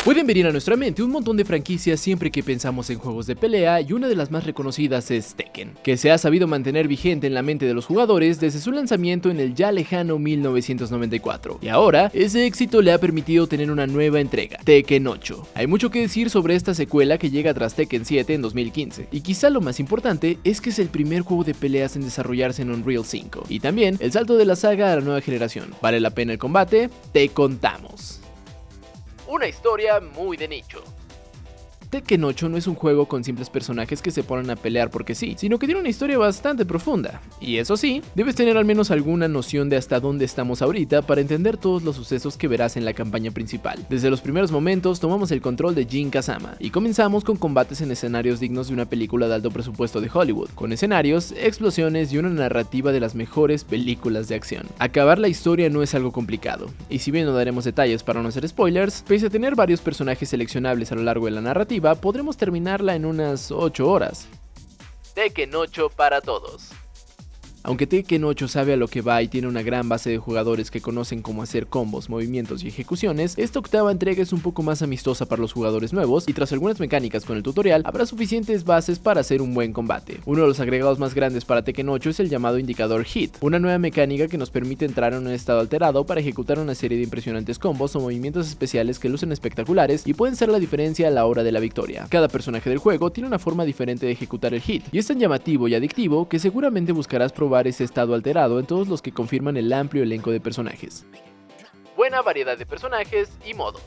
Pueden venir a nuestra mente un montón de franquicias siempre que pensamos en juegos de pelea, y una de las más reconocidas es Tekken, que se ha sabido mantener vigente en la mente de los jugadores desde su lanzamiento en el ya lejano 1994, y ahora ese éxito le ha permitido tener una nueva entrega, Tekken 8. Hay mucho que decir sobre esta secuela que llega tras Tekken 7 en 2015, y quizá lo más importante es que es el primer juego de peleas en desarrollarse en Unreal 5, y también el salto de la saga a la nueva generación. ¿Vale la pena el combate? Te contamos. Una historia muy de nicho. Tekken 8 no es un juego con simples personajes que se ponen a pelear porque sí, sino que tiene una historia bastante profunda. Y eso sí, debes tener al menos alguna noción de hasta dónde estamos ahorita para entender todos los sucesos que verás en la campaña principal. Desde los primeros momentos tomamos el control de Jin Kazama y comenzamos con combates en escenarios dignos de una película de alto presupuesto de Hollywood, con escenarios, explosiones y una narrativa de las mejores películas de acción. Acabar la historia no es algo complicado, y si bien no daremos detalles para no hacer spoilers, pese a tener varios personajes seleccionables a lo largo de la narrativa, podremos terminarla en unas 8 horas. Tekken 8 para todos. Aunque Tekken 8 sabe a lo que va y tiene una gran base de jugadores que conocen cómo hacer combos, movimientos y ejecuciones, esta octava entrega es un poco más amistosa para los jugadores nuevos, y tras algunas mecánicas con el tutorial, habrá suficientes bases para hacer un buen combate. Uno de los agregados más grandes para Tekken 8 es el llamado indicador HIT, una nueva mecánica que nos permite entrar en un estado alterado para ejecutar una serie de impresionantes combos o movimientos especiales que lucen espectaculares y pueden ser la diferencia a la hora de la victoria. Cada personaje del juego tiene una forma diferente de ejecutar el HIT, y es tan llamativo y adictivo que seguramente buscarás probar ese estado alterado en todos los que confirman el amplio elenco de personajes. Buena variedad de personajes y modos.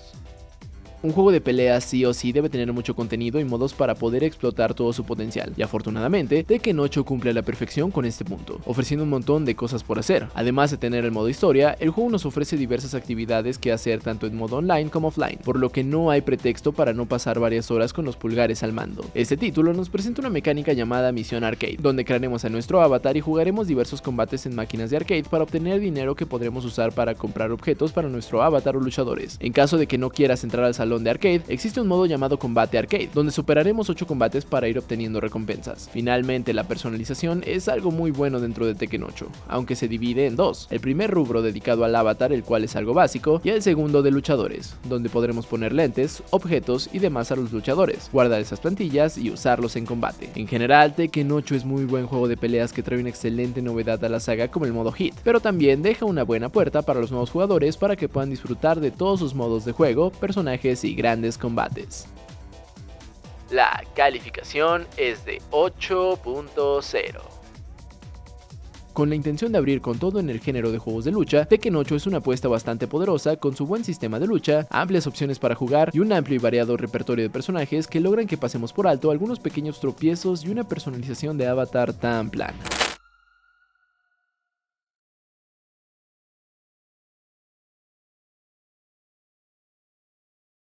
Un juego de peleas sí o sí debe tener mucho contenido y modos para poder explotar todo su potencial, y afortunadamente Tekken 8 cumple a la perfección con este punto, ofreciendo un montón de cosas por hacer. Además de tener el modo historia, el juego nos ofrece diversas actividades que hacer tanto en modo online como offline, por lo que no hay pretexto para no pasar varias horas con los pulgares al mando. Este título nos presenta una mecánica llamada Misión Arcade, donde crearemos a nuestro avatar y jugaremos diversos combates en máquinas de arcade para obtener dinero que podremos usar para comprar objetos para nuestro avatar o luchadores. En caso de que no quieras entrar al salón de arcade, existe un modo llamado Combate Arcade, donde superaremos 8 combates para ir obteniendo recompensas. Finalmente, la personalización es algo muy bueno dentro de Tekken 8, aunque se divide en dos: el primer rubro dedicado al avatar, el cual es algo básico, y el segundo de luchadores, donde podremos poner lentes, objetos y demás a los luchadores, guardar esas plantillas y usarlos en combate. En general, Tekken 8 es muy buen juego de peleas que trae una excelente novedad a la saga como el modo HIT, pero también deja una buena puerta para los nuevos jugadores para que puedan disfrutar de todos sus modos de juego, personajes y grandes combates. La calificación es de 8.0. Con la intención de abrir con todo en el género de juegos de lucha, Tekken 8 es una apuesta bastante poderosa con su buen sistema de lucha, amplias opciones para jugar y un amplio y variado repertorio de personajes que logran que pasemos por alto algunos pequeños tropiezos y una personalización de avatar tan plana.